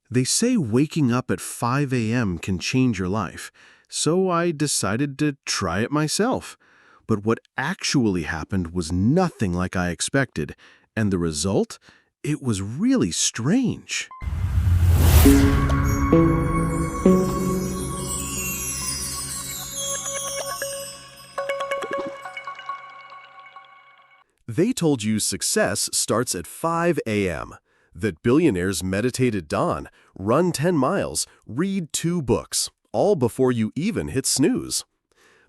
They say waking up at 5 a.m. can change your life, so I decided to try it myself. But what actually happened was nothing like I expected, and the result? It was really strange. They told you success starts at 5 a.m., that billionaires meditate at dawn, run 10 miles, read 2 books, all before you even hit snooze.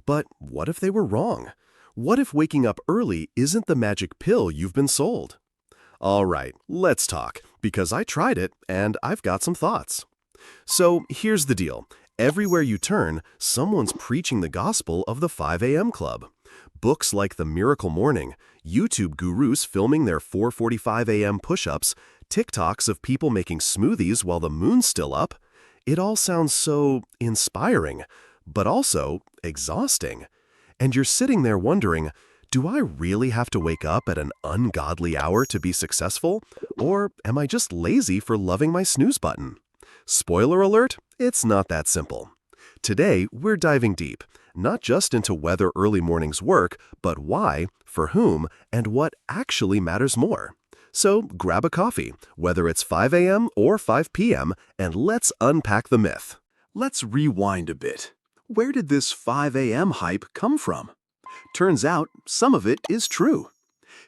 But what if they were wrong? What if waking up early isn't the magic pill you've been sold? All right, let's talk, because I tried it and I've got some thoughts. So here's the deal. Everywhere you turn, someone's preaching the gospel of the 5 a.m. club. Books like The Miracle Morning, YouTube gurus filming their 4:45 a.m. push-ups, TikToks of people making smoothies while the moon's still up. It all sounds so inspiring, but also exhausting. And you're sitting there wondering, do I really have to wake up at an ungodly hour to be successful? Or am I just lazy for loving my snooze button? Spoiler alert, it's not that simple. Today, we're diving deep, not just into whether early mornings work, but why, for whom, and what actually matters more. So grab a coffee, whether it's 5 a.m. or 5 p.m., and let's unpack the myth. Let's rewind a bit. Where did this 5 a.m. hype come from? Turns out some of it is true.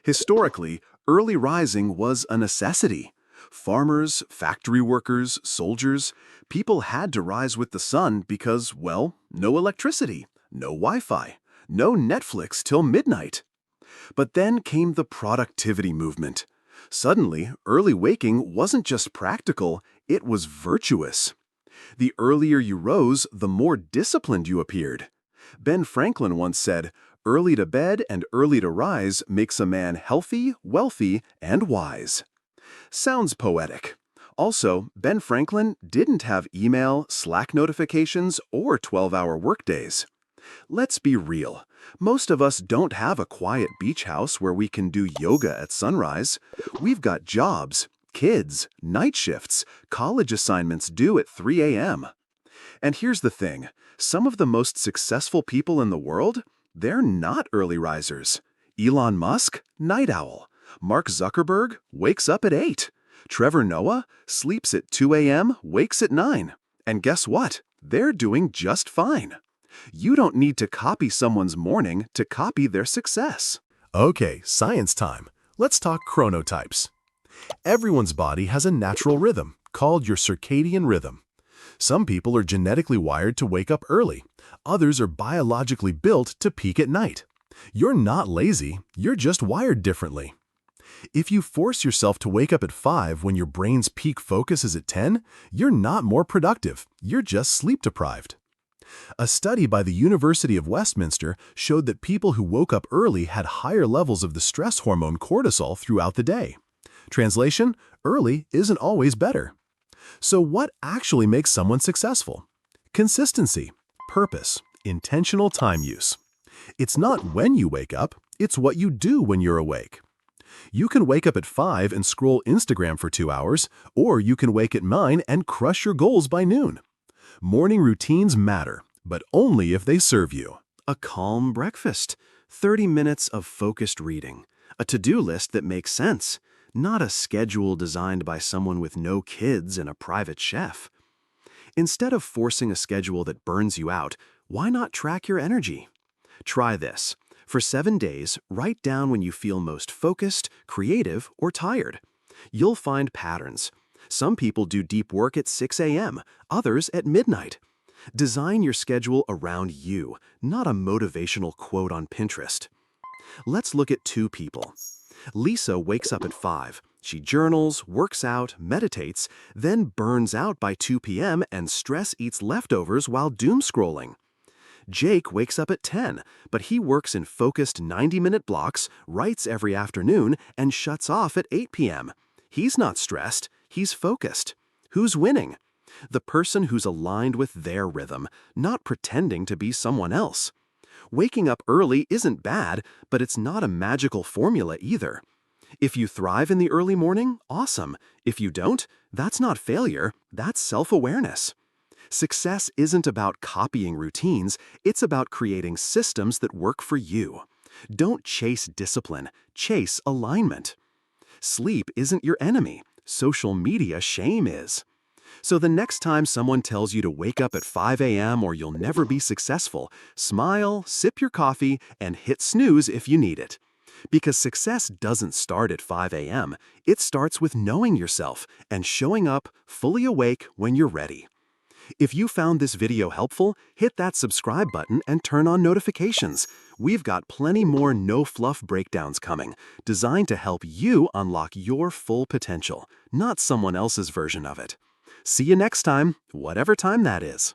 Historically, early rising was a necessity. Farmers, factory workers, soldiers, people had to rise with the sun because, well, no electricity, no Wi-Fi, no Netflix till midnight. But then came the productivity movement. Suddenly, early waking wasn't just practical, it was virtuous. The earlier you rose, the more disciplined you appeared. Ben Franklin once said, "Early to bed and early to rise makes a man healthy, wealthy, and wise." Sounds poetic. Also, Ben Franklin didn't have email, Slack notifications, or 12-hour workdays. Let's be real. Most of us don't have a quiet beach house where we can do yoga at sunrise. We've got jobs, kids, night shifts, college assignments due at 3 a.m. And here's the thing. Some of the most successful people in the world, they're not early risers. Elon Musk, night owl. Mark Zuckerberg wakes up at 8. Trevor Noah sleeps at 2 a.m., wakes at 9. And guess what? They're doing just fine. You don't need to copy someone's morning to copy their success. Okay, science time. Let's talk chronotypes. Everyone's body has a natural rhythm, called your circadian rhythm. Some people are genetically wired to wake up early. Others are biologically built to peak at night. You're not lazy, you're just wired differently. If you force yourself to wake up at 5 when your brain's peak focus is at 10, you're not more productive, you're just sleep-deprived. A study by the University of Westminster showed that people who woke up early had higher levels of the stress hormone cortisol throughout the day. Translation: early isn't always better. So what actually makes someone successful? Consistency, purpose, intentional time use. It's not when you wake up, it's what you do when you're awake. You can wake up at 5 and scroll Instagram for 2 hours, or you can wake at 9 and crush your goals by noon. Morning routines matter, but only if they serve you. A calm breakfast, 30 minutes of focused reading, a to-do list that makes sense, not a schedule designed by someone with no kids and a private chef. Instead of forcing a schedule that burns you out, why not track your energy? Try this. For 7 days, write down when you feel most focused, creative, or tired. You'll find patterns. Some people do deep work at 6 a.m., others at midnight. Design your schedule around you, not a motivational quote on Pinterest. Let's look at 2 people. Lisa wakes up at 5. She journals, works out, meditates, then burns out by 2 p.m. and stress eats leftovers while doom scrolling. Jake wakes up at 10, but he works in focused 90-minute blocks, writes every afternoon, and shuts off at 8 p.m. He's not stressed, he's focused. Who's winning? The person who's aligned with their rhythm, not pretending to be someone else. Waking up early isn't bad, but it's not a magical formula either. If you thrive in the early morning, awesome. If you don't, that's not failure, that's self-awareness. Success isn't about copying routines, it's about creating systems that work for you. Don't chase discipline, chase alignment. Sleep isn't your enemy, social media shame is. So the next time someone tells you to wake up at 5 a.m. or you'll never be successful, smile, sip your coffee, and hit snooze if you need it. Because success doesn't start at 5 a.m., it starts with knowing yourself and showing up fully awake when you're ready. If you found this video helpful, hit that subscribe button and turn on notifications. We've got plenty more no-fluff breakdowns coming, designed to help you unlock your full potential, not someone else's version of it. See you next time, whatever time that is.